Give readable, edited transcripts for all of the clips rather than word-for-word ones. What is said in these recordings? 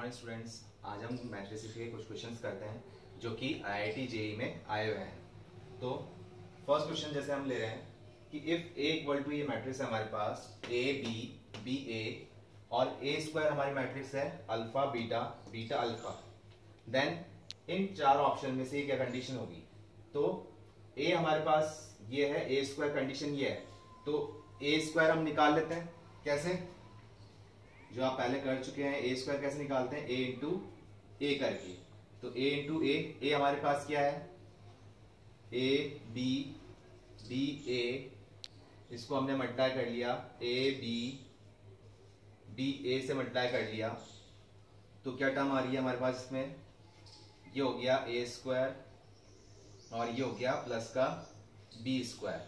Morning students. आज हम matrices के कुछ क्वेश्चंस करते हैं जो कि आईआईटी जेईई में आए हुए हैं। तो फर्स्ट क्वेश्चन जैसे हम ले रहे हैं कि इफ ए इक्वल टू ये मैट्रिक्स है हमारे पास ए बी बी ए और ए स्क्वायर हमारी मैट्रिक्स है alpha beta beta alpha, then इन चार ऑप्शन में से क्या कंडीशन होगी। तो ए हमारे पास ये है, ए स्क्वायर कंडीशन ये है, तो ए स्क्वायर हम निकाल लेते हैं। कैसे? जो आप पहले कर चुके हैं, ए स्क्वायर कैसे निकालते हैं, ए इंटू ए करके। तो ए इंटू ए हमारे पास क्या है, ए बी बी ए, इसको हमने मल्टीप्लाई कर लिया, ए बी बी ए से मल्टीप्लाई कर लिया। तो क्या टर्म आ रही है हमारे पास इसमें, ये हो गया ए स्क्वायर और ये हो गया प्लस का बी स्क्वायर,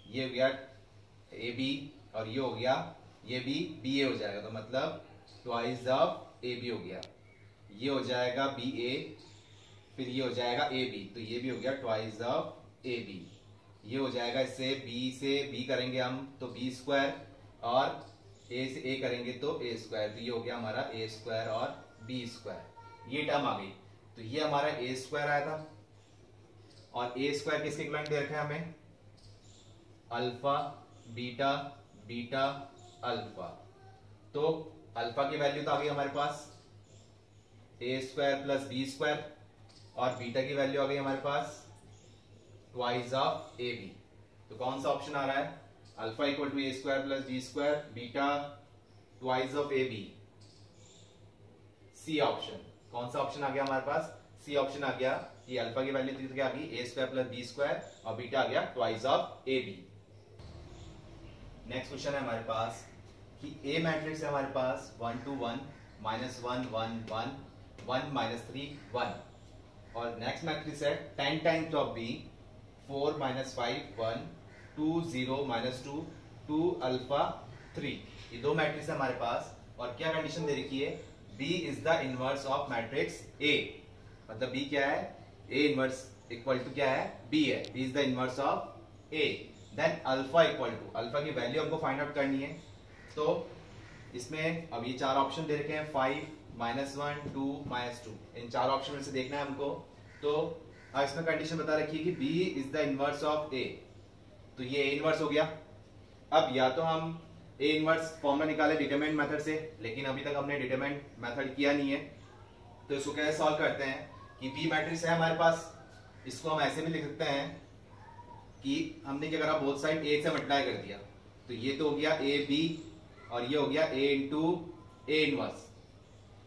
ये हो गया ए बी और ये हो गया ये भी बी ए हो जाएगा। तो मतलब ट्वाइस ऑफ ए बी हो गया, ये हो जाएगा बी ए, फिर ये हो जाएगा ए बी, तो ये भी हो गया ट्वाइस ऑफ ए बी। ये हो जाएगा, इससे बी करेंगे हम तो बी स्क्वायर और ए से ए करेंगे तो ए स्क्वायर, तो ये हो गया हमारा ए स्क्वायर और बी स्क्वायर। ये टर्म आ गई। तो ये हमारा ए स्क्वायर आया था और ए स्क्वायर किसके इक्विवेलेंट दे रखे हैं हमें, अल्फा बीटा बीटा अल्फा। तो अल्फा की वैल्यू तो आ गई हमारे पास A square plus B square और बीटा की वैल्यू आ गई हमारे पास ट्वाइस ऑफ ए बी। तो कौन सा ऑप्शन आ रहा है, alpha equal to A square plus B square beta twice of A B, C option. कौन सा ऑप्शन आ गया हमारे पास, सी ऑप्शन आ गया कि अल्फा की वैल्यू तो क्या आ गई A square plus B square और बीटा आ गया twice of A B. Next question है हमारे पास कि ए मैट्रिक्स है हमारे पास 1 2 1 -1 1 1 1 -3 1 और नेक्स्ट मैट्रिक्स है 10 टाइम्स ऑफ बी 4 -5 1 2 0 -2 2 अल्फा 3। ये दो मैट्रिक्स है हमारे पास और क्या कंडीशन दे रखी है, B is the inverse of matrix A. मतलब बी क्या है, ए इनवर्स इक्वल टू क्या है, बी है, B is the inverse of A. Then alpha equal to, alpha की वैल्यू हमको फाइंड आउट करनी है। तो इसमें अब ये चार ऑप्शन दे रखे हैं 5 -1 2 -2, इन चार ऑप्शन में से देखना है हमको। तो अब इसमें कंडीशन बता रखी है कि B is the inverse of A, तो ये ए इनवर्स हो गया। अब या तो हम ए इनवर्स फॉर्मूला निकाले डिटरमिनेंट मेथड से, लेकिन अभी तक हमने डिटरमिनेंट मेथड किया नहीं है। तो इसको कैसे सॉल्व करते हैं कि बी मैट्रिक्स है हमारे पास, इसको हम ऐसे भी लिख सकते हैं कि हमने क्या करा, बोथ साइड ए से मल्टीप्लाई कर दिया। तो ये तो हो गया ए बी और ये हो गया ए इंटू ए इनवर्स,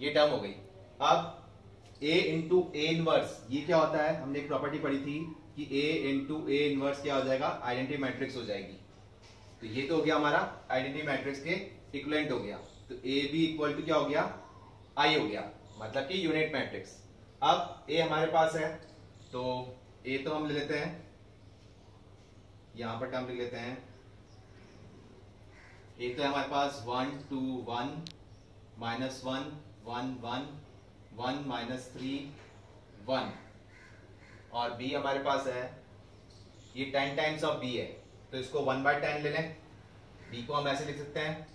ये टर्म हो गई। अब ए इंटू ए इनवर्स ये क्या होता है, हमने एक प्रॉपर्टी पढ़ी थी कि ए इंटू ए इनवर्स क्या हो जाएगा, आइडेंटिटी मैट्रिक्स हो जाएगी। तो ये तो हो गया हमारा आइडेंटिटी मैट्रिक्स के इक्विवेलेंट हो गया। तो ए बी इक्वल टू क्या हो गया, आई हो गया, मतलब कि यूनिट मैट्रिक्स। अब ए हमारे पास है तो ए तो हम ले लेते हैं, यहां पर टर्म लिख लेते हैं। ए तो है हमारे पास 1 2 1 -1 1 1 1 -3 1 और बी हमारे पास है ये 10 टाइम्स ऑफ बी है, तो इसको 1/10 ले लें। बी को हम ऐसे लिख सकते हैं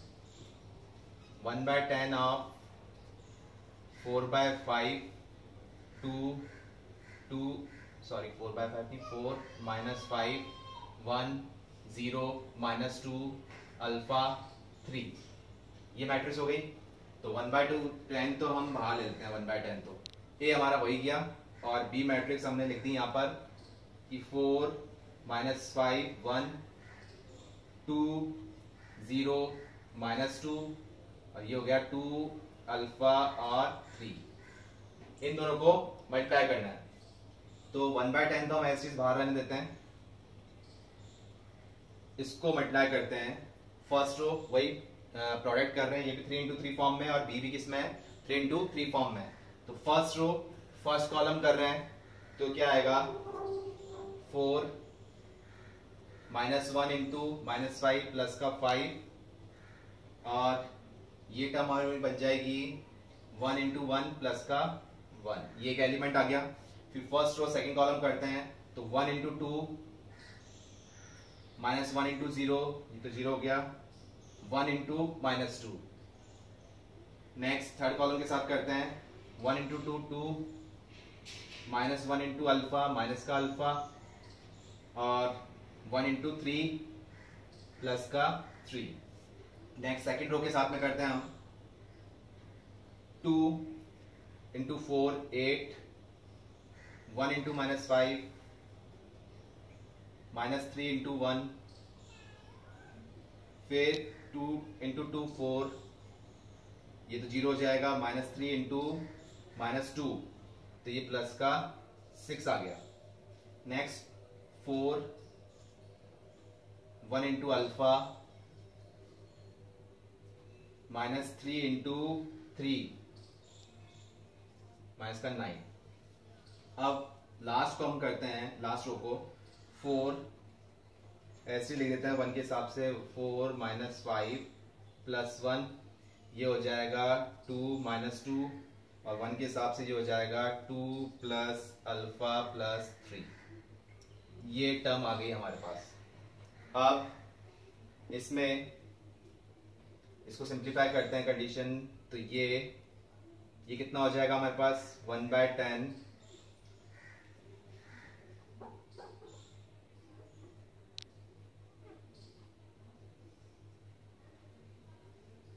1/10 ऑफ 4/5 2 2 सॉरी 4/5 नहीं 4 -5 1 0 -2 अल्फा 3, ये मैट्रिक्स हो गई। तो 1/10 तो हम बाहर ले लेते हैं, 1/10 तो ए हमारा वही गया और बी मैट्रिक्स हमने लिख दी यहाँ पर कि 4 -5 1 2 0 -2 और ये हो गया 2 अल्फा और 3। इन दोनों को मल्टीप्लाई करना है। तो 1/10 तो हम ऐसी चीज बाहर रहने देते हैं, इसको मल्टीप्लाई करते हैं। फर्स्ट रो वही प्रोडक्ट कर रहे हैं, ये भी 3 × 3 फॉर्म में और बी भी किस में है, 3 × 3 फॉर्म में। तो फर्स्ट रो फर्स्ट कॉलम कर रहे हैं तो क्या आएगा 4 -1 इंटू -5 प्लस का 5 और ये टर्म हमारी बन जाएगी 1 × 1 प्लस का 1, ये एक एलिमेंट आ गया। फिर फर्स्ट रो सेकंड कॉलम करते हैं तो 1 × 2 -1 × 0, ये तो 0 हो गया, 1 × -2 नेक्स्ट थर्ड कॉलम के साथ करते हैं, 1 into 2 2, minus 1 into alpha minus का अल्फा, और 1 इंटू 3 प्लस का 3। नेक्स्ट सेकेंड रो के साथ में करते हैं हम, 2 into 4 8, 1 into minus 5, minus 3 into 1, फिर 2 इंटू 2 4, ये तो 0 हो जाएगा, माइनस 3 इंटू माइनस 2, तो ये प्लस का 6 आ गया। Next 4, 1 into alpha, minus 3 into 3, minus का 9। अब लास्ट को हम करते हैं, लास्ट रो को 4 ऐसे लिख देते हैं 1 के हिसाब से, 4 माइनस 5 प्लस 1, ये हो जाएगा 2 माइनस 2, और 1 के हिसाब से ये हो जाएगा 2 प्लस अल्फा प्लस 3। ये टर्म आ गई हमारे पास। अब इसमें इसको सिंप्लीफाई करते हैं कंडीशन, तो ये कितना हो जाएगा हमारे पास, 1/10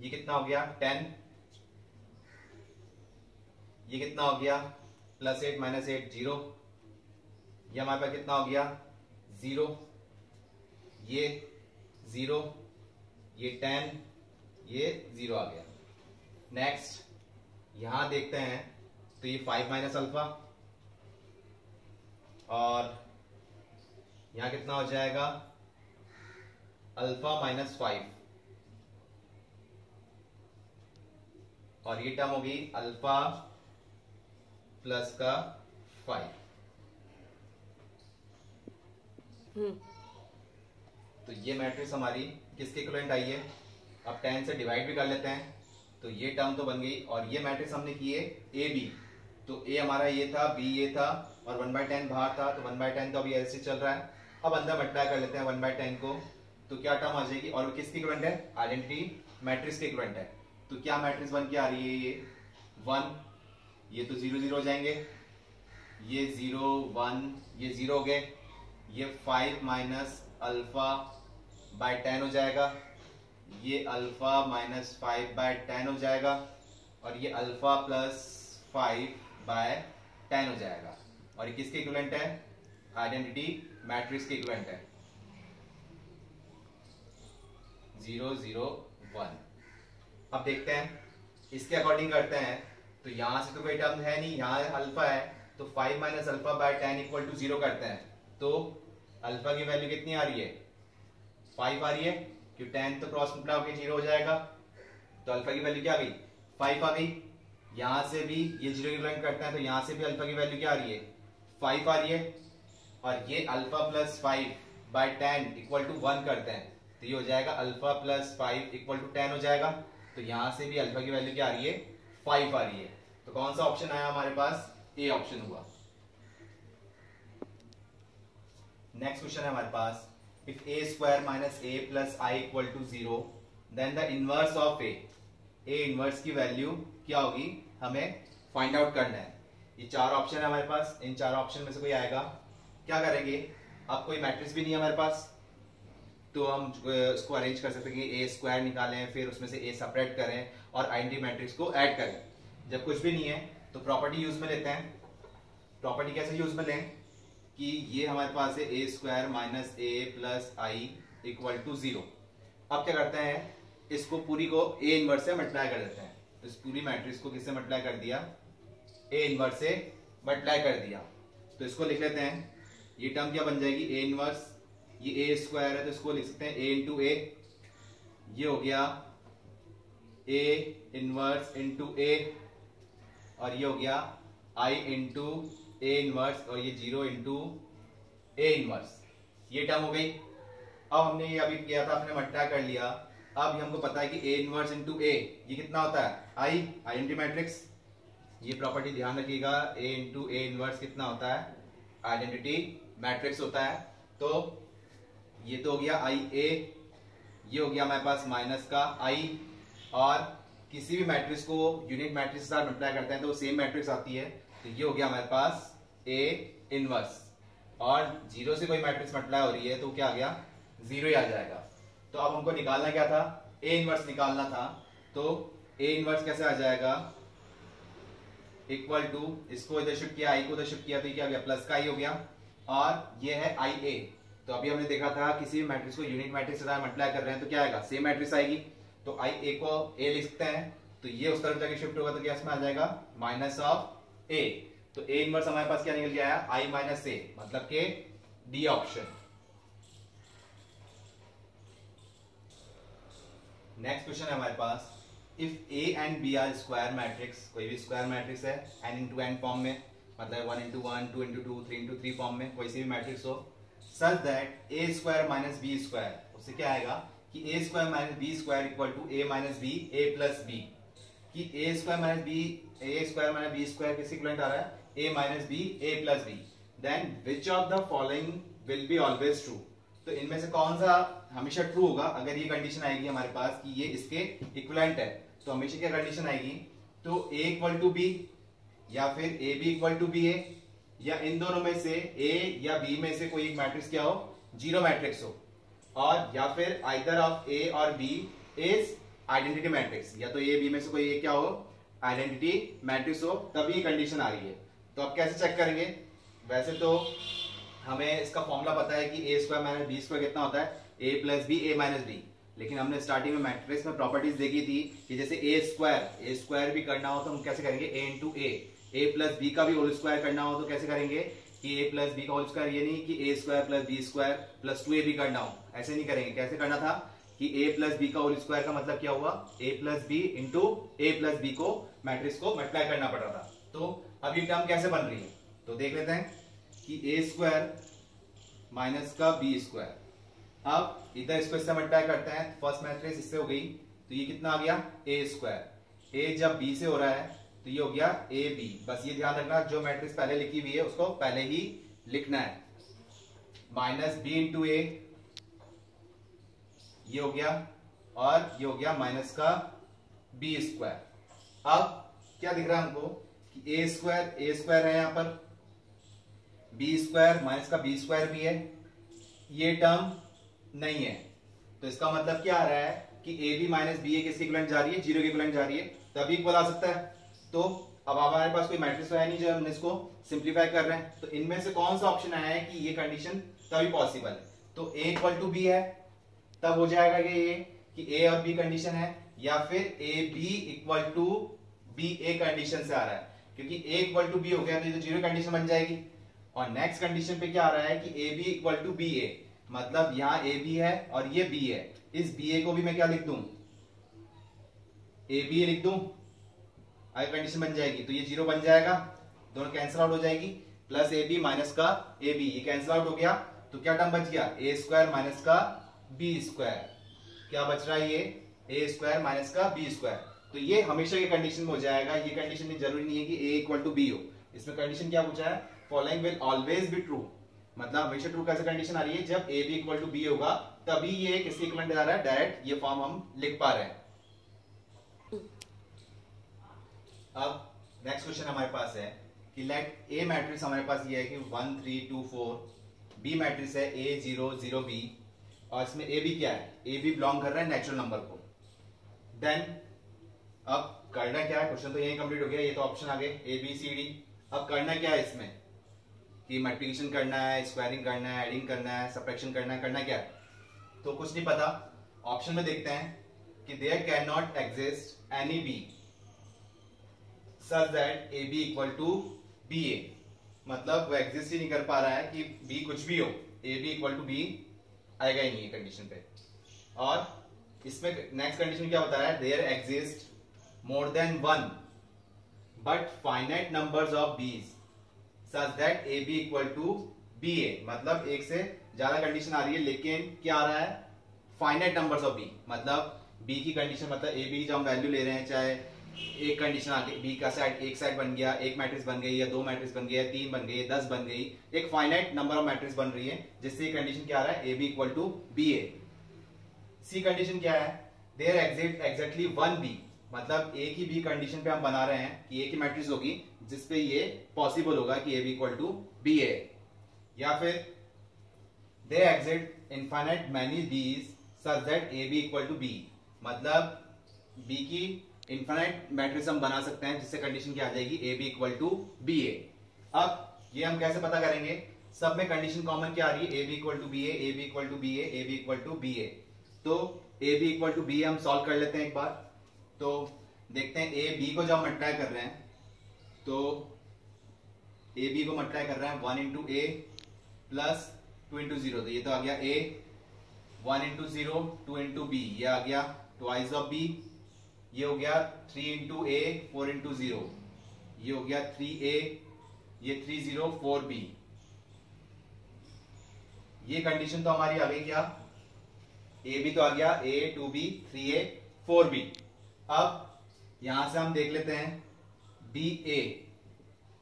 ये कितना हो गया 10, ये कितना हो गया प्लस 8 माइनस 8 0, ये हमारे पास कितना हो गया 0, ये 0, ये 10, ये 0 आ गया। नेक्स्ट यहां देखते हैं, तो ये 5 माइनस अल्फा, और यहां कितना हो जाएगा अल्फा माइनस 5, और ये टर्म होगी अल्फा प्लस का 5। तो ये मैट्रिक्स हमारी किसके इक्विवेलेंट आई है। अब 10 से डिवाइड भी कर लेते हैं, तो ये टर्म तो बन गई, और ये मैट्रिक्स हमने की है ए बी, तो ए हमारा ये था, बी ये था, और 1/10 बाहर था, तो 1/10 तो अभी ऐसे चल रहा है। अब अंदर मल्टीप्लाई कर लेते हैं 1/10 को, तो क्या टर्म आ जाएगी, और किसकी इक्विवेलेंट है, आइडेंटिटी मैट्रिक्स के इक्विवेलेंट है। तो क्या मैट्रिक्स बन के आ रही है, ये 1, ये तो 0 0 हो जाएंगे, ये 0 1, ये 0 हो गए, ये 5 माइनस अल्फा बाय 10 हो जाएगा, ये अल्फा माइनस 5/10 हो जाएगा, और ये अल्फा प्लस 5/10 हो जाएगा। और ये किसके इक्विवेलेंट है, आइडेंटिटी मैट्रिक्स के इक्विवेलेंट है, 0 0 1। अब देखते हैं इसके अकॉर्डिंग करते हैं, तो यहां से तो कोई टर्म है नहीं, यहां अल्फा है, तो 5 minus alpha by 10 equal to 0 करते हैं, तो अल्फा की वैल्यू कितनी आ रही है 5 आ रही है, क्योंकि 10 तो क्रॉस मल्टीप्लाई होकर 0 हो जाएगा, तो अल्फा की वैल्यू क्या आ गई 5 आ गई। यहां से भी ये 0 इक्विवेलेंट करते हैं, तो यहां से भी अल्फा की वैल्यू क्या आ रही है 5 आ रही है, और ये अल्फा प्लस 5/10 इक्वल टू 1 करते हैं, तो ये हो जाएगा अल्फा प्लस 5 इक्वल टू 10 हो जाएगा। तो यहां से भी अल्फा की वैल्यू क्या आ रही है 5 आ रही है, तो कौन सा ऑप्शन आया हमारे पास, ए ऑप्शन हुआ। नेक्स्ट क्वेश्चन है हमारे पास, if a square minus a plus I equal to 0 then the inverse of a inverse की वैल्यू क्या होगी, हमें फाइंड आउट करना है। ये 4 ऑप्शन है हमारे पास, इन 4 ऑप्शन में से कोई आएगा, क्या करेंगे, अब कोई मैट्रिक्स भी नहीं है हमारे पास, तो हम इसको अरेंज कर सकते हैं कि a स्क्वायर निकालें, फिर उसमें से a सेपरेट करें और आइडेंटिटी मैट्रिक्स को ऐड करें। जब कुछ भी नहीं है तो प्रॉपर्टी यूज में लेते हैं। प्रॉपर्टी कैसे यूज में लें कि ये हमारे पास है a square minus a plus I equal to 0। अब क्या करते हैं, इसको पूरी को a इनवर्स से मल्टीप्लाई कर देते हैं, तो इस पूरी मैट्रिक्स को किससे मल्टीप्लाई कर दिया, a इनवर्स से मल्टीप्लाई कर दिया, तो इसको लिख लेते हैं। ये टर्म क्या बन जाएगी a इनवर्स, ये a स्क्वायर है तो इसको लिख सकते हैं a इंटू a, ये हो गया a इनवर्स इंटू a, और ये हो गया i इंटू a इनवर्स, और ये 0 इंटू a इनवर्स, ये टर्म हो गई। अब हमने ये अभी किया था, आपने मल्टीप्लाई कर लिया, अब हमको पता है कि a इनवर्स इंटू a ये कितना होता है i, आइडेंटिटी मैट्रिक्स। ये प्रॉपर्टी ध्यान रखिएगा, a इंटू a इनवर्स कितना होता है, आइडेंटिटी मैट्रिक्स होता है। तो ये तो हो गया i a, ये हो गया हमारे पास माइनस का i, और किसी भी मैट्रिक्स को यूनिट मैट्रिक्स के साथ मल्टीप्लाई करते हैं तो सेम मैट्रिक्स आती है। तो ये हो गया हमारे पास ए इनवर्स, और जीरो से कोई मैट्रिक्स मल्टीप्लाई हो रही है तो क्या आ गया, जीरो ही आ जाएगा। तो अब हमको निकालना क्या था, ए इनवर्स निकालना था। तो ए इनवर्स कैसे आ जाएगा, इक्वल टू, इसको इधर शिफ्ट किया, आई को इधर शिफ्ट किया, तो ये क्या हो गया, प्लस का आई हो गया, और ये है आई ए। तो अभी हमने देखा था किसी भी मैट्रिक्स को यूनिट मैट्रिक्स के साथ मल्टीप्लाई कर रहे हैं तो क्या आएगा, सेम मैट्रिक्स आएगी। तो आई ए को ए लिखते हैं, तो ये उस तरफ जाके शिफ्ट होगा तो क्या इसमें आ जाएगा, माइनस ऑफ ए। तो ए इनवर्स हमारे पास क्या निकल के आया, आई माइनस ए, मतलब के डी ऑप्शन। नेक्स्ट क्वेश्चन है हमारे पास, if A and B are square matrix, कोई भी स्क्वायर मैट्रिक्स है n इंटू एन फॉर्म में, मतलब 1 इंटू 1, 2 इंटू 2, 3 इंटू 3 फॉर्म में कोई सी भी मैट्रिक्स हो, such that A square minus B square, उससे क्या आएगा कि A square minus B square equal to A minus B A plus B, कि A square minus B square किसके इक्विवेलेंट आ रहा है, A minus B A plus B, then which of the following will be always true. तो इनमें से कौन सा हमेशा ट्रू होगा, अगर ये कंडीशन आएगी हमारे पास कि ये इसके इक्विवेलेंट है, तो हमेशा क्या कंडीशन आएगी, तो ए इक्वल टू बी, या फिर A B equal to B A, या इन दोनों में से ए या बी में से कोई एक मैट्रिक्स क्या हो, जीरो मैट्रिक्स हो, और या फिर आइदर ऑफ ए और बी इज आइडेंटिटी मैट्रिक्स, या तो ए बी में से कोई एक क्या हो, आइडेंटिटी मैट्रिक्स हो, तभी कंडीशन आ रही है। तो अब कैसे चेक करेंगे, वैसे तो हमें इसका फॉर्मूला पता है कि A square minus B square कितना होता है, ए प्लस बी ए माइनस बी, लेकिन हमने स्टार्टिंग में मैट्रिक्स में प्रॉपर्टीज देखी थी कि जैसे ए स्क्वायर भी करना हो तो हम कैसे करेंगे, ए इंटू ए प्लस बी का भी होल स्क्वायर करना हो तो कैसे करेंगे कि ए प्लस बी का होल स्क्वायर, ये नहीं कि A square plus B square plus 2ab करना हो, ऐसे नहीं करेंगे। कैसे करना था कि ए प्लस बी का होल स्क्वायर का मतलब क्या हुआ, ए प्लस बी इंटू ए प्लस बी को मैट्रिक्स को मल्टीप्लाई करना पड़ रहा था। तो अब ये टर्म कैसे बन रही है, तो देख लेते हैं कि ए स्क्वायर माइनस का बी स्क्वायर, अब इधर इसको इससे मल्टीप्लाई करते हैं, फर्स्ट मैट्रिक्स इससे हो गई, तो ये कितना आ गया, ए स्क्वायर, ए जब बी से हो रहा है तो ये हो गया ए बी। बस ये ध्यान रखना, जो मैट्रिक्स पहले लिखी हुई है उसको पहले ही लिखना है, माइनस बी इंटू ए, ये हो गया, और ये हो गया माइनस का बी स्क्वायर। अब क्या दिख रहा है हमको कि ए स्क्वायर है यहां पर, बी स्क्वायर माइनस का बी स्क्वायर भी है, ये टर्म नहीं है, तो इसका मतलब क्या आ रहा है कि ए बी माइनस बी ए किसके इक्विवेलेंट जा रही है, जीरो के इक्विवेलेंट जा रही है, तभी इक्वल आ सकता है। तो अब हमारे पास कोई मैट्रिक्स है नहीं जब हम इसको सिंप्लीफाई कर रहे हैं, तो इनमें से कौन सा ऑप्शन आया है कि ये कंडीशन तभी पॉसिबल है। तो ए इक्वल टू बी है, तब हो जाएगा ये कि ए और बी कंडीशन है, या फिर A B equal to B A condition से आ रहा है, क्योंकि ए इक्वल टू बी हो गया तो ये तो जीरो कंडीशन बन जाएगी। और नेक्स्ट कंडीशन पे क्या आ रहा है कि A B equal to B A, मतलब यहां ए बी है और ये बी है, इस बी ए को भी मैं क्या लिख दूं, ए बी लिख दूं, अगर कंडीशन बन जाएगी तो ये जीरो बन जाएगा, दोनों कैंसिल आउट हो जाएगी, प्लस ए बी माइनस का ए बी, ये कैंसिल आउट हो गया, तो क्या टर्म बच गया, ए स्क्वायर माइनस का बी स्क्वायर, क्या बच रहा है ये, ए स्क्वायर माइनस का बी स्क्वायर। तो ये हमेशा की कंडीशन में हो जाएगा, ये कंडीशन में जरूरी नहीं है कि ए इक्वल टू बी हो, इसमें कंडीशन क्या पूछा है, following will always be true, मतलब हमेशा ट्रू कैसे कंडीशन आ रही है, जब A B equal to B होगा तभी ये किसके इक्विवेलेंट आ रहा है, डायरेक्ट ये फॉर्म हम लिख पा रहे हैं। अब नेक्स्ट क्वेश्चन हमारे पास है कि लेट ए मैट्रिक्स हमारे पास ये है कि 1 3 2 4, बी मैट्रिक्स है a 0 0 b, और इसमें ए बी क्या है, ए बी बिलोंग कर रहा है नेचुरल नंबर को। देन अब करना क्या है, क्वेश्चन तो यही कंप्लीट हो गया, ये तो ऑप्शन आ गए ए बी सी डी। अब करना क्या है इसमें कि मल्टीप्लिकेशन करना है, स्क्वायरिंग करना है, एडिंग करना है, सब्ट्रैक्शन करना है, करना क्या है, तो कुछ नहीं पता। ऑप्शन में देखते हैं कि there can not exist any B such that ab equal to ba, मतलब वो एग्जिस्ट ही नहीं कर पा रहा है कि b कुछ भी हो, ab इक्वल टू b आएगा ही नहीं कंडीशन पे। और इसमें नेक्स्ट कंडीशन क्या बता रहा है, there exist more than one but finite numbers of B's such that ab equal to ba, मतलब एक से ज्यादा कंडीशन आ रही है, लेकिन क्या आ रहा है, फाइनाइट नंबर्स ऑफ b, मतलब b की कंडीशन, मतलब ab की जो हम वैल्यू ले रहे हैं, चाहे एक कंडीशन आके बी का साइड, एक साइड बन गया, एक मैट्रिक्स बन गई, या दो मैट्रिक्स बन गया, 3 बन गई, 10 बन गई, एक फाइनाइट नंबर ऑफ मैट्रिक्स बन रही है, जिससे ये कंडीशन क्या आ रहा है, A B equal to B A. C condition क्या है, there exist exactly one B, मतलब ए की बी कंडीशन पे हम बना रहे हैं कि ए की मैट्रिक्स होगी जिसपे ये पॉसिबल होगा कि A B equal to B A, या फिर they exist infinite many B's such that A B equal to B, मतलब बी की इनफाइनाइट मैट्रिक्स हम बना सकते हैं जिससे कंडीशन क्या आ जाएगी A B equal to B A. अब ये हम कैसे पता करेंगे, सब में कंडीशन कॉमन क्या आ रही है, A B equal to B A, A B equal to B A, A B equal to B A. तो A B equal to B A हम सॉल्व कर लेते हैं एक बार। तो देखते हैं ए बी को जब मल्टीप्लाई कर रहे हैं तो ए बी को मल्टीप्लाई कर रहे हैं 1 इंटू ए प्लस 2 इंटू 0, तो ये तो आ गया ए, 1 इंटू 0 2 इंटू बी, ये आ गया ट्वाइस ऑफ बी, ये हो गया 3 इंटू ए 4 इंटू 0, ये हो गया 3a, ये 3 0 4b। ये कंडीशन तो हमारी आ गई क्या, ए बी तो आ गया a 2b 3a 4b। अब यहां से हम देख लेते हैं बी ए,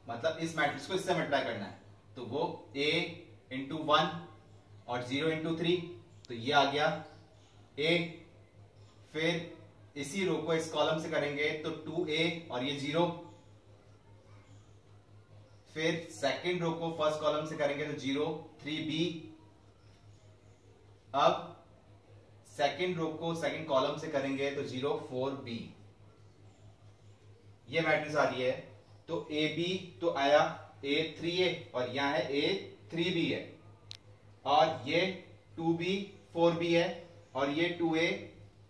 मतलब इस मैट्रिक्स को इससे मल्टीप्लाई करना है, तो वो a इंटू 1 और 0 इंटू 3, तो ये आ गया a। फिर इसी रो को इस कॉलम से करेंगे तो 2a और ये 0, फिर सेकंड रो को फर्स्ट कॉलम से करेंगे तो 0 3b। अब सेकंड रो को सेकंड कॉलम से करेंगे तो 0 4b। ये मैट्रिक्स आ रही है, तो ए बी तो आया a 3a और यहां है a 3b है, और ये 2b 4b है और ये 2a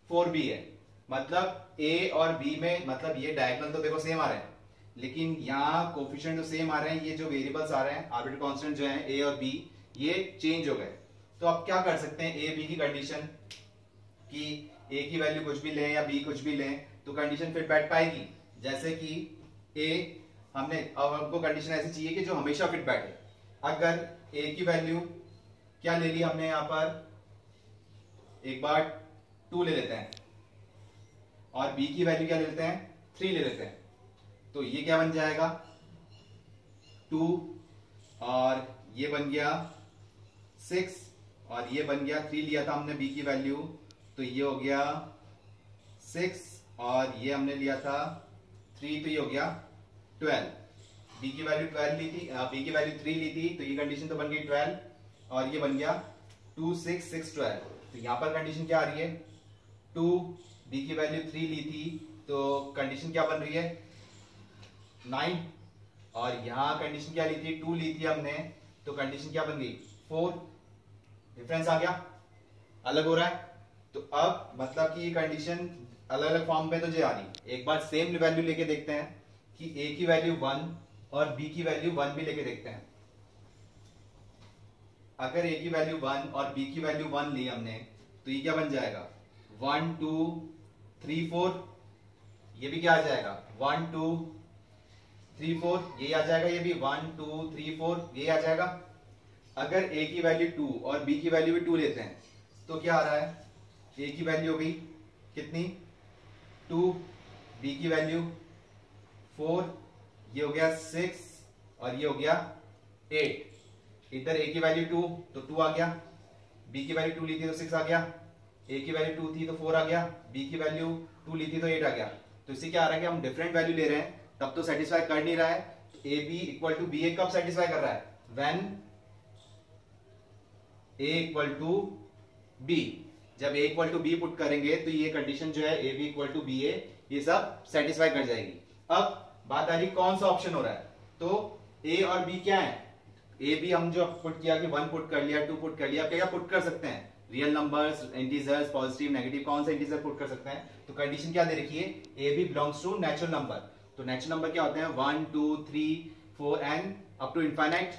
4b है। मतलब a और b में, मतलब ये डायगोनल तो देखो सेम आ रहे हैं, लेकिन यहाँ कोफिशिएंट तो सेम आ रहे हैं, ये जो वेरिएबल्स आ रहे हैं आर्बिट्ररी कांस्टेंट जो है a और b, ये चेंज हो गए। तो अब क्या कर सकते हैं, a b की कंडीशन कि a की वैल्यू कुछ भी लें या b कुछ भी लें तो कंडीशन फिट बैठ पाएगी। जैसे कि a हमने, अब हमको कंडीशन ऐसी चाहिए कि जो हमेशा फिट बैठे। अगर a की वैल्यू क्या ले ली हमने, यहां पर एक बार 2 ले लेते हैं और b की वैल्यू क्या ले लेते हैं 3 ले लेते हैं, तो ये क्या बन जाएगा 2 और ये बन गया 6 और ये बन गया 3 लिया था हमने b की वैल्यू, तो ये हो गया 6 और ये हमने लिया था 3, तो ये हो गया 12। b की वैल्यू 12 ली थी, b की वैल्यू 3 ली थी, तो ये कंडीशन तो बन गई 12 और ये बन गया 2 6 6 12। तो यहां पर कंडीशन क्या आ रही है 2, b की वैल्यू 3 ली थी, तो कंडीशन क्या बन रही है 9, और यहां कंडीशन क्या ली थी 2 ली थी हमने, तो कंडीशन क्या बन गई 4। डिफरेंस आ गया, अलग हो रहा है। तो अब मतलब कि ये कंडीशन अलग अलग फॉर्म में तो जो आ रही, एक बार सेम वैल्यू लेके देखते हैं कि a की वैल्यू 1 और b की वैल्यू 1 भी लेके देखते हैं। अगर a की वैल्यू 1 और b की वैल्यू 1 ली हमने, तो ये क्या बन जाएगा 1 2 3 4, ये भी क्या आ जाएगा 1 2 3 4, ये आ जाएगा, ये भी 1 2 3 4, ये आ जाएगा। अगर a की वैल्यू 2 और b की वैल्यू भी 2 लेते हैं तो क्या आ रहा है, a की वैल्यू हो गई कितनी 2, b की वैल्यू 4, ये हो गया 6 और ये हो गया 8। इधर a की वैल्यू 2 तो 2 आ गया, b की वैल्यू 2 ली थी तो 6 आ गया, a की वैल्यू 2 थी तो 4 आ गया, b की वैल्यू 2 ली थी तो 8 आ गया। तो इससे क्या आ रहा है कि हम डिफरेंट वैल्यू ले रहे हैं तब तो सेटिस्फाई कर नहीं रहा है। तो a b equal to b a कब सेटिस्फाई कर रहा है, when a equal to b। जब a equal to b put करेंगे तो ये कंडीशन जो है a b equal to b a, ये सब सेटिस्फाई कर जाएगी। अब बात आ रही कौन सा ऑप्शन हो रहा है, तो a और b क्या है, a b हम जो पुट किया कि 1 पुट कर लिया 2 पुट कर लिया, क्या पुट कर सकते हैं real numbers, integers, positive negative, कौन सा इंटीजर पुट कर सकते हैं। तो कंडीशन क्या दे रखी है, a b belongs to natural number. तो नेचुरल नंबर क्या होते हैं 1 2 3 4 एंड अप टू इनफाइनाइट।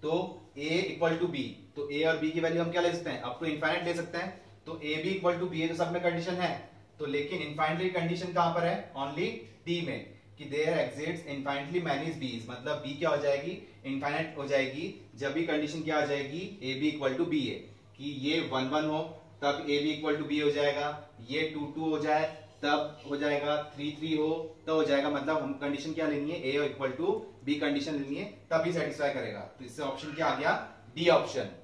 तो a इक्वल टू b, तो a और b की वैल्यू हम क्या ले सकते हैं अप टू इनफाइनाइट ले सकते हैं। तो a b equal to b, तो सब में कंडीशन है, तो लेकिन इनफाइनाइटली कंडीशन कहां पर है, ओनली d में, कि देयर एग्जिट्स इनफाइनाइटली मैनी बीज, मतलब b क्या हो जाएगी इनफाइनाइट हो जाएगी जब भी कंडीशन क्या आ जाएगी a b equal to b है, कि ये 1 1 हो तब a b equal to b हो जाएगा, ये 2 2 हो जाए तब हो जाएगा, 3 3 हो तब हो जाएगा। मतलब हम कंडीशन क्या लेनी है a equal to b condition लेनी है तभी सेटिस्फाई करेगा। तो इससे ऑप्शन क्या आ गया डी ऑप्शन।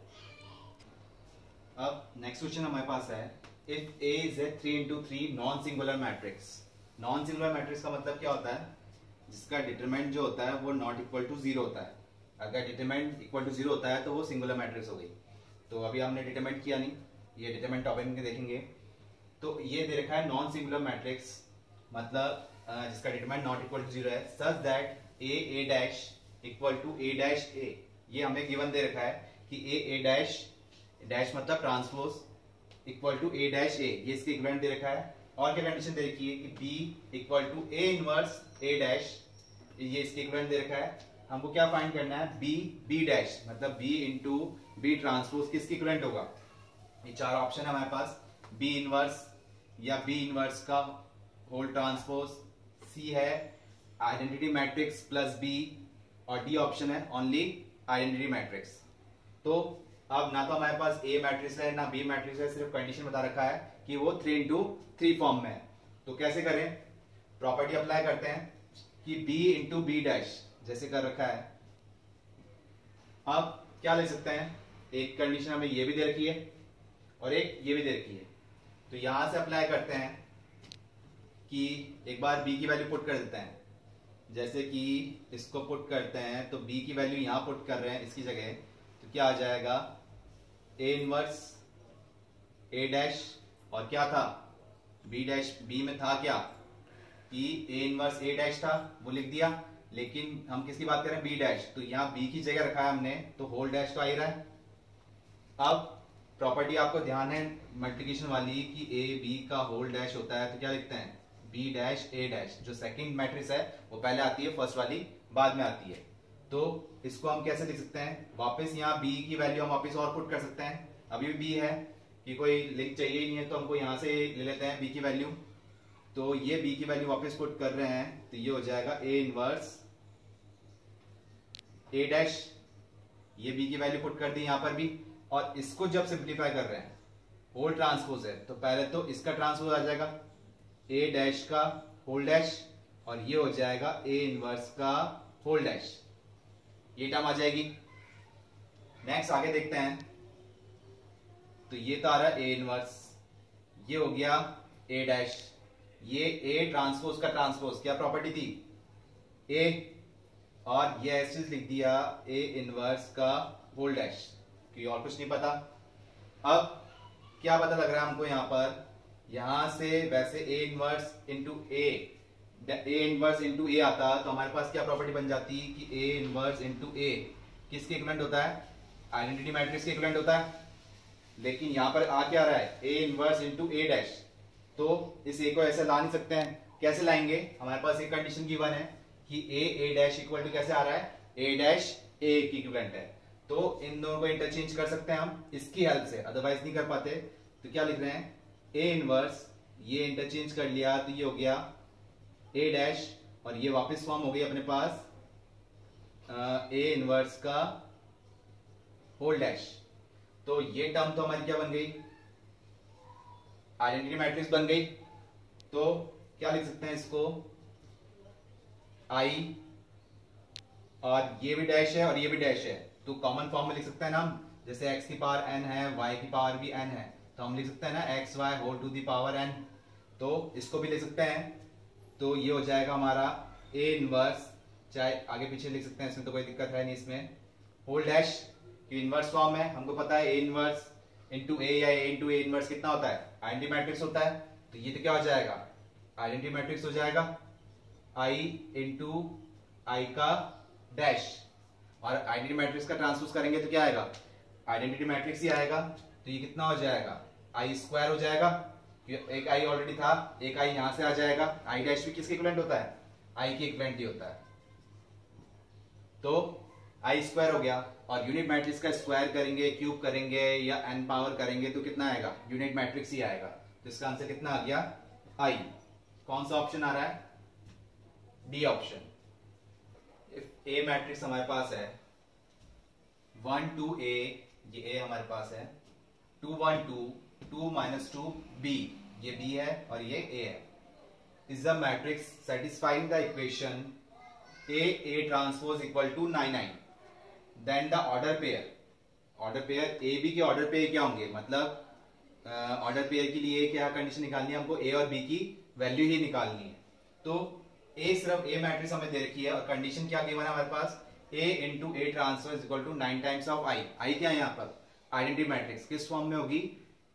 अब नेक्स्ट क्वेश्चन हमारे पास है, if a is a 3 into 3 non singular matrix, non singular matrix का मतलब क्या होता है, जिसका डिटरमिनेंट जो होता है वो नॉट इक्वल टू जीरो होता है। अगर डिटरमिनेंट इक्वल टू जीरो होता है तो वो सिंगुलर मैट्रिक्स हो गई। तो अभी हमने डिटरमिनेंट किया नहीं, ये डिटरमिनेंट टॉपिक में देखेंगे। तो ये दे रखा है नॉन सिंगुलर मैट्रिक्स, मतलब जिसका determinant not equal to zero है, such that A dash equal to A dash A. ये हमें गिवन दे रखा है कि ए डैश, डैश मतलब transpose equal to A dash A, ये इसके इक्विवेलेंट दे रखा है। और क्या कंडीशन दे रखी है कि B equal to A inverse A dash, ये इसके इक्विवेलेंट दे रखा है। हमको क्या फाइंड करना है, बी डैश मतलब बी इंटू बी ट्रांसपोज किसके इक्विवेलेंट होगा। ये चार ऑप्शन है हमारे पास, बी इनवर्स या बी इनवर्स का होल ट्रांसपोज, सी है आइडेंटिटी मैट्रिक्स प्लस बी, और डी ऑप्शन है ओनली आइडेंटिटी मैट्रिक्स। तो अब ना तो हमारे पास ए मैट्रिक्स है ना बी मैट्रिक्स है, सिर्फ कंडीशन बता रखा है कि वो 3x3 फॉर्म में है। तो कैसे करें, प्रॉपर्टी अप्लाई करते हैं कि b इंटू बी डैश जैसे कर रखा है। अब क्या ले सकते हैं, एक कंडीशन हमें ये भी दे रखी है और एक ये भी दे रखी है। तो यहां से अप्लाई करते हैं कि एक बार b की वैल्यू पुट कर देते हैं, जैसे कि इसको पुट करते हैं तो b की वैल्यू यहां पुट कर रहे हैं इसकी जगह, तो क्या आ जाएगा ए इनवर्स ए डैश, और क्या था बी डैश, बी में था क्या कि ए इनवर्स ए डैश था वो लिख दिया, लेकिन हम किसकी बात करें बी डैश, तो यहाँ बी की जगह रखा है हमने, तो होल डैश तो आ ही रहा है। अब प्रॉपर्टी आपको ध्यान है मल्टीप्लिकेशन वाली कि ए बी का होल डैश होता है, तो क्या लिखते हैं बी डैश ए डैश, जो सेकंड मैट्रिक्स है वो पहले आती है, फर्स्ट वाली बाद में आती है। तो इसको हम कैसे लिख सकते हैं, वापस यहाँ b की वैल्यू हम वापस और पुट कर सकते हैं, अभी भी b है कि कोई लिंक चाहिए ही नहीं है तो हमको यहाँ से ले लेते हैं b की वैल्यू। तो ये b की वैल्यू वापस पुट कर रहे हैं, तो ये हो जाएगा a इनवर्स a डैश, ये b की वैल्यू पुट कर दी यहाँ पर भी। और इसको जब सिंप्लीफाई कर रहे हैं, होल ट्रांसपोज है, तो पहले तो इसका ट्रांसपोज आ जाएगा a डैश का होल डैश, और ये हो जाएगा a इनवर्स का होल डैश, ये टर्म आ जाएगी। नेक्स्ट आगे देखते हैं, तो ये तो आ रहा है ए इनवर्स, ये हो गया ए डैश, ये ए ट्रांसपोज का ट्रांसपोज क्या प्रॉपर्टी थी ए, और ये ऐसे लिख दिया ए इनवर्स का होल डैश, क्योंकि और कुछ नहीं पता। अब क्या पता लग रहा है हमको यहाँ पर, यहां से वैसे A inverse into A inverse into A आता तो हमारे पास क्या प्रॉपर्टी बन जाती कि ए इनवर्स इंटू ए किसके इक्विवेलेंट होता है, आइडेंटिटी मैट्रिक्स के इक्विवेलेंट होता है। लेकिन यहां पर आ क्या रहा है, ए इनवर्स इंटू ए डैश, तो इस ए को ऐसे ला नहीं सकते हैं, कैसे लाएंगे, हमारे पास एक कंडीशन गिवन है कि ए डैश इक्वल टू कैसे आ रहा है, ए डैश ए की इक्विवेलेंट है, तो इन दोनों को इंटरचेंज कर सकते हैं हम इसकी हेल्प से, अदरवाइज नहीं कर पाते। तो क्या लिख रहे हैं ए इनवर्स, ये इंटरचेंज कर लिया तो ये हो गया ए डैश, और ये वापस फॉर्म हो गई अपने पास ए इनवर्स का होल डैश। तो ये टर्म तो हमारी क्या बन गई, आइडेंटिटी मैट्रिक्स बन गई। तो क्या लिख सकते हैं इसको, आई, और ये भी डैश है और ये भी डैश है, तो कॉमन फॉर्म में लिख सकते हैं ना हम, जैसे x की पावर n है, y की पावर भी n है, तो हम लिख सकते हैं ना x y whole to the power n, तो इसको भी लिख सकते हैं। तो ये हो जाएगा हमारा ए इनवर्स, चाहे आगे पीछे लिख सकते हैं, इसमें तो कोई दिक्कत है नहीं, इसमें होल डैश की इनवर्स फॉर्म है, हमको पता है ए इनवर्स इंटू ए या ए इंटू ए इनवर्स कितना होता है, आइडेंटिटी मैट्रिक्स होता है। तो ये तो क्या हो जाएगा, आइडेंटिटी मैट्रिक्स हो जाएगा आई इंटू आई का डैश, और आइडेंटिटी मैट्रिक्स का ट्रांसपोज करेंगे तो क्या आएगा, आइडेंटिटी मैट्रिक्स ही आएगा। तो ये कितना हो जाएगा, आई स्क्वायर हो जाएगा, एक आई ऑलरेडी था, एक आई यहां से आ जाएगा, आई डैश भी किसके इक्विवेलेंट होता है, आई के इक्विवेलेंट ही होता है। तो आई स्क्वायर हो गया, और यूनिट मैट्रिक्स का स्क्वायर करेंगे, क्यूब करेंगे या एन पावर करेंगे तो कितना आएगा, यूनिट मैट्रिक्स ही आएगा। तो इसका आंसर कितना आ गया, आई। कौन सा ऑप्शन आ रहा है, D option. If A matrix हमारे पास है 1 2 a, ये ए हमारे पास है, 2 1 2 2 -2 b, ये b है और ये a है, is the matrix satisfying the equation a transpose equal to 9 9, then the order pair a b के ऑर्डर पेयर क्या होंगे, मतलब ऑर्डर पेयर के लिए क्या कंडीशन निकालनी है हमको, a और b की वैल्यू ही निकालनी है। तो ए सिर्फ ए मैट्रिक्स हमें दे रखी है और कंडीशन क्या गिवन है हमारे पास, A into A transpose is equal to 9 times of I. I क्या है यहाँ पर, आइडेंटिटी मैट्रिक्स किस फॉर्म में होगी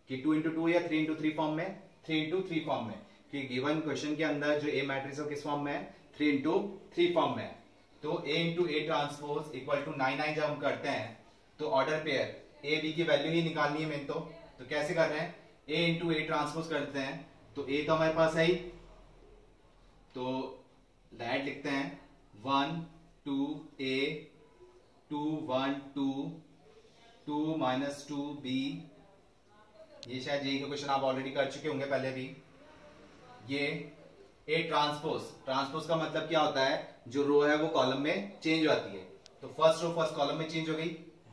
कि 2 इंटू 2 या 3 इंटू 3 फॉर्म में, 3 इंटू 3 फॉर्म में, कि गिवन क्वेश्चन के अंदर जो ए मैट्रिक्स है किस फॉर्म में है, 3 इंटू 3 फॉर्म में है। तो A into A transpose equal to 9 जब हम करते हैं तो ऑर्डर पेयर ए बी की वैल्यू ही निकालनी है मेन। तो कैसे कर रहे हैं, ए इंटू ए ट्रांसपोज करते हैं, तो ए तो हमारे पास है ही, तो दैट लिखते हैं 1 2 a 2 1 2 2 माइनस 2 b। ये शायद यही का क्वेश्चन आप ऑलरेडी कर चुके होंगे पहले भी। ये ए ट्रांसपोज, ट्रांसपोज का मतलब क्या होता है, जो रो है वो कॉलम में चेंज होती है। तो फर्स्ट रो फर्स्ट कॉलम में चेंज हो गई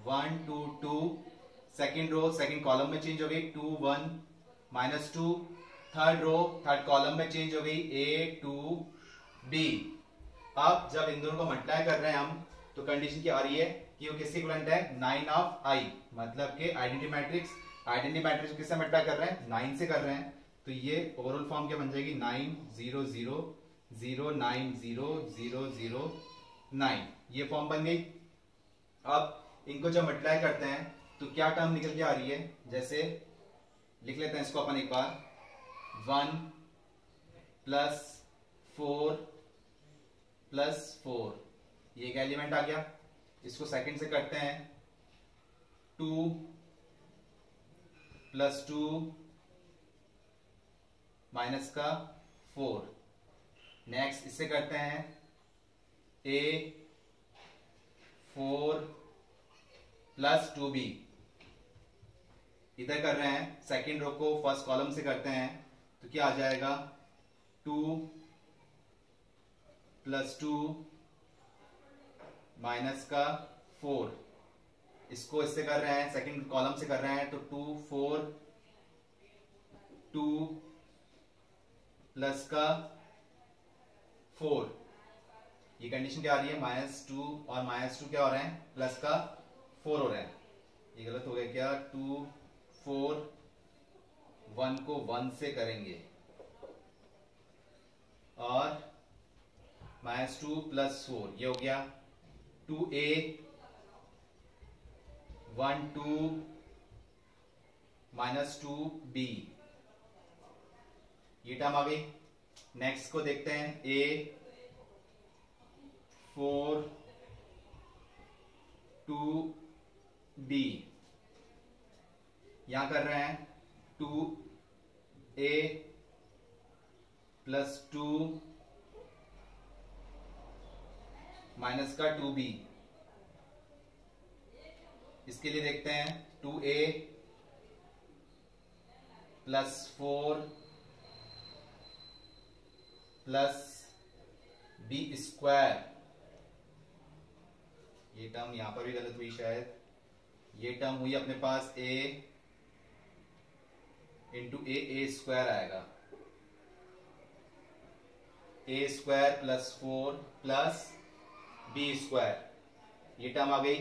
1 2 2, सेकंड रो सेकंड कॉलम में चेंज हो गई 2 1 minus 2, third row third column में चेंज हो गई a 2 b। अब जब इन दोनों को मल्टीप्लाई कर रहे हैं हम, तो कंडीशन क्या आ रही है कि वो किसके इक्विवेलेंट है, 9 ऑफ i, मतलब कि आइडेंटिटी मैट्रिक्स, आइडेंटिटी मैट्रिक्स किससे मल्टीप्लाई कर रहे हैं, 9 से कर रहे हैं। तो ये ओवरऑल फॉर्म क्या बन जाएगी, 9 0 0 0 9 0 0 0 9, ये फॉर्म बन गई। अब इनको जब मल्टीप्लाई करते हैं तो क्या टर्म निकल के आ रही है, जैसे लिख लेते हैं इसको अपन एक बार, 1 प्लस 4 प्लस 4, ये एक एलिमेंट आ गया। इसको सेकंड से करते हैं 2 प्लस 2 माइनस का 4। नेक्स्ट इससे करते हैं a 4 प्लस 2b। इधर कर रहे हैं सेकंड रो को फर्स्ट कॉलम से करते हैं, तो क्या आ जाएगा 2 प्लस 2 माइनस का 4। इसको इससे कर रहे हैं सेकंड कॉलम से कर रहे हैं, तो 2 4 2 प्लस का 4। ये कंडीशन क्या आ रही है, -2 और -2 क्या हो रहे हैं, प्लस का 4 हो रहे हैं। ये गलत हो गया क्या, 2 4 1 को 1 से करेंगे और -2 प्लस 4, ये हो गया 2a 1 2 माइनस 2b, ये टर्म आ गई। नेक्स्ट को देखते हैं a 4 2b, यहां कर रहे हैं 2a प्लस 2 माइनस का 2b। इसके लिए देखते हैं 2a plus 4 plus b square, ये टर्म यहां पर भी गलत हुई शायद, ये टर्म हुई अपने पास a इंटू ए स्क्वायर आएगा, a square plus 4 plus b square, ये टर्म आ गई।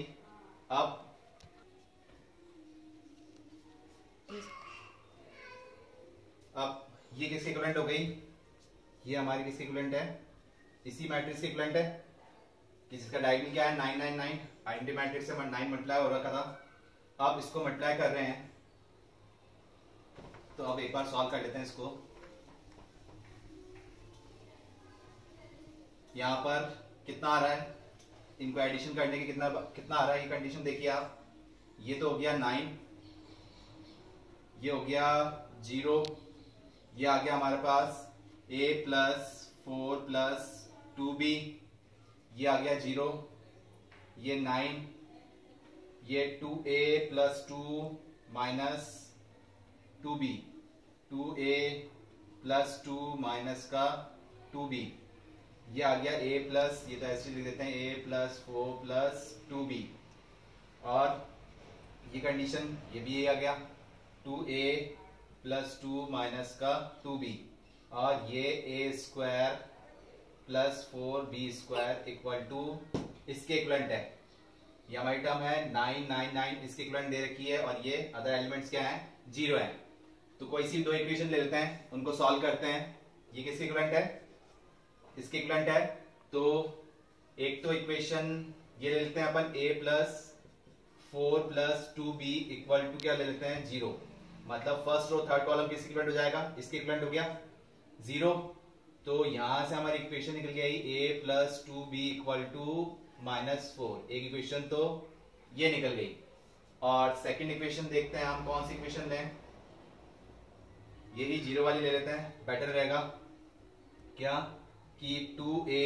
अब ये किसके इक्विवेलेंट हो गई, ये हमारी किसके इक्विवेलेंट है, इसी मैट्रिक्स के इक्विवेलेंट है, कि जिसका डायगोनल क्या है 9 9 9, आइडेंटिटी मैट्रिक्स से 9 मल्टीप्लाई हो रखा था। अब इसको मल्टीप्लाई कर रहे हैं, तो अब एक बार सॉल्व कर लेते हैं इसको। यहां पर कितना आ रहा है, इनको एडिशन करने के कितना आ रहा है, ये कंडीशन देखिए आप, ये तो हो गया 9, ये हो गया 0, ये आ गया हमारे पास a प्लस 4 प्लस 2b, ये आ गया 0, ये 9, ये 2a plus 2 minus 2b, 2a plus 2 minus का 2b, ये आ गया a प्लस, ये तो ऐसे लिख देते हैं a प्लस 4 प्लस 2b, और ये कंडीशन ये भी a आ गया 2a प्लस 2 माइनस का 2b, और ये a square plus 4b square equal to इसके इक्विवेलेंट है। ये हमारी टर्म है 9 9 9, इसके इक्विवेलेंट दे रखी है, और ये अदर एलिमेंट्स क्या है, 0 है। तो कोई सी दो इक्वेशन ले लेते हैं, उनको सॉल्व करते हैं। ये किसके इक्विवेलेंट है, इसके इक्विवेलेंट है। तो एक तो इक्वेशन ये ले लेते हैं अपन a plus 4 plus 2b equal to क्या ले लेते हैं 0, मतलब फर्स्ट रो थर्ड कॉलम किसके इक्विवेलेंट हो जाएगा, इसके इक्विवेलेंट हो गया 0। तो यहां से हमारी इक्वेशन निकल गई a plus 2b equal to -4, एक इक्वेशन तो ये निकल गई। और सेकंड इक्वेशन देखते हैं हम कौन सी इक्वेशन लें, यही 0 वाली ले लेते हैं, बेटर रहेगा। क्या कि 2a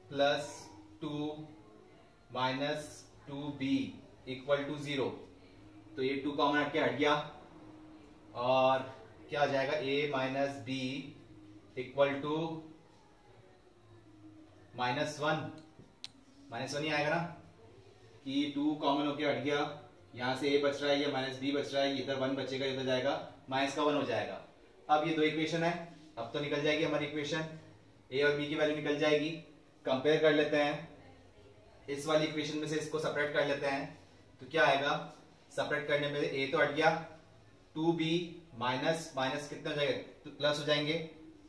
plus 2 minus 2b equal to 0, तो ये 2 कॉमन हट के हट गया और क्या आ जाएगा a minus b equal to -1 ही आएगा ना, कि 2 कॉमन होके हट गया, यहां से a बच रहा है, ये माइनस b बच रहा है, इधर 1 बचेगा, इधर जाएगा माइनस का 1 हो जाएगा। अब ये दो इक्वेशन है, अब तो निकल जाएगी हमारी इक्वेशन, a और b की वैल्यू निकल जाएगी। कंपेयर कर लेते हैं, इस वाली इक्वेशन में से इसको सेपरेट कर लेते हैं, तो क्या आएगा, सेपरेट करने में a तो हट गया, 2b माइनस माइनस कितने हो जाएगा, तो प्लस हो जाएंगे,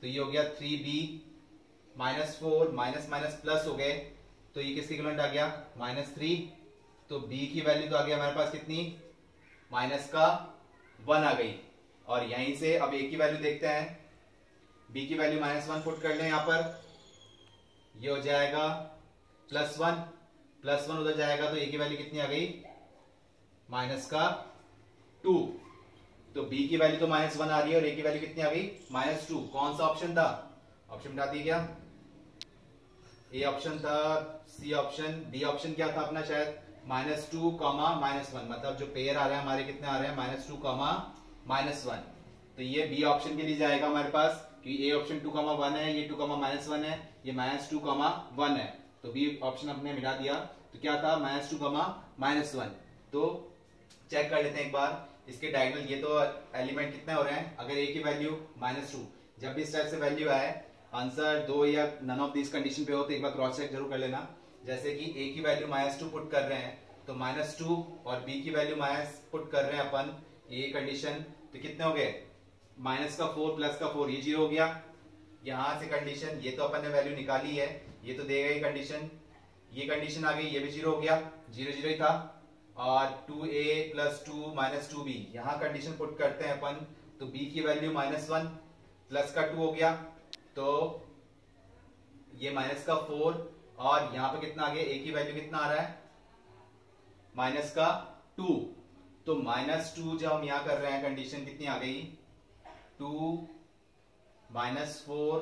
तो ये हो गया 3b -4 माइनस माइनस प्लस हो गए, तो ये किसके इक्विवेलेंट आ गया -3। तो b की वैल्यू तो आ गया हमारे पास कितनी, माइनस का 1 आ गई। और यहीं से अब a की वैल्यू देखते हैं, b की वैल्यू -1 पुट कर लें यहां पर, ये हो जाएगा +1 उधर जाएगा, तो a की वैल्यू कितनी आ गई, माइनस का 2। तो b की वैल्यू तो -1 आ रही है और a की वैल्यू कितनी आ गई, -2। कौन सा ऑप्शन था, ऑप्शन बता दी क्या, ए ऑप्शन था, सी ऑप्शन, डी ऑप्शन क्या था अपना, शायद -2, -1, मतलब जो पेयर आ रहे हैं हमारे कितने आ रहे हैं, -2, -1। तो ये बी ऑप्शन के लिए जाएगा हमारे पास, क्योंकि ए ऑप्शन 2, 1 है, ये 2, -1 है, ये -2, 1 है, तो बी ऑप्शन हमने मिला दिया। तो क्या था, -2, -1। तो चेक कर लेते हैं एक बार इसके डायगोनल, ये तो एलिमेंट कितने हो रहे हैं, अगर ए की वैल्यू -2, जब भी इस टाइप से वैल्यू आए, आंसर 2 या नन ऑफ दिस कंडीशन पे हो, तो एक बार क्रॉस चेक जरूर कर लेना। जैसे कि a की वैल्यू -2 पुट कर रहे हैं, तो -2 और b की वैल्यू माइनस पुट कर रहे हैं अपन, ये कंडीशन, तो कितने हो गए, -4 प्लस का 4, ये 0 हो गया। यहां से कंडीशन, ये तो अपन ने वैल्यू निकाली है, ये तो देगा ही कंडीशन, ये कंडीशन आ गई, ये भी 0 हो गया, 0 0 ही था। और 2a प्लस 2 माइनस 2b, यहां कंडीशन पुट करते हैं अपन, तो b की वैल्यू -1 प्लस का 2 हो गया, तो ये माइनस का 4, और यहां पे कितना आ गया, a की वैल्यू कितना आ रहा है, माइनस का 2। तो -2 जब हम यहां कर रहे हैं, कंडीशन कितनी आ गई, 2 -4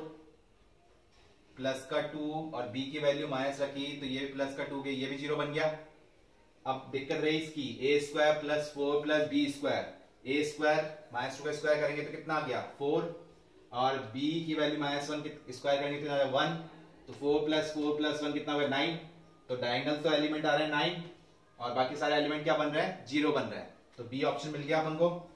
प्लस का 2, और b की वैल्यू माइनस रखी, तो ये प्लस का 2 गई, ये भी 0 बन गया। अब दिक्कत रही इसकी, a² plus 4 plus b², a² -2 का स्क्वायर करेंगे तो कितना आ गया 4, और b की वैल्यू -1 स्क्वायर करेंगे तो कितना आ गया 1, तो 4 प्लस 4 प्लस 1 कितना हो गया 9। तो डायगोनल तो एलिमेंट आ रहे हैं 9, और बाकी सारे एलिमेंट क्या बन रहे हैं, 0 बन रहे हैं। तो बी ऑप्शन मिल गया अपन को।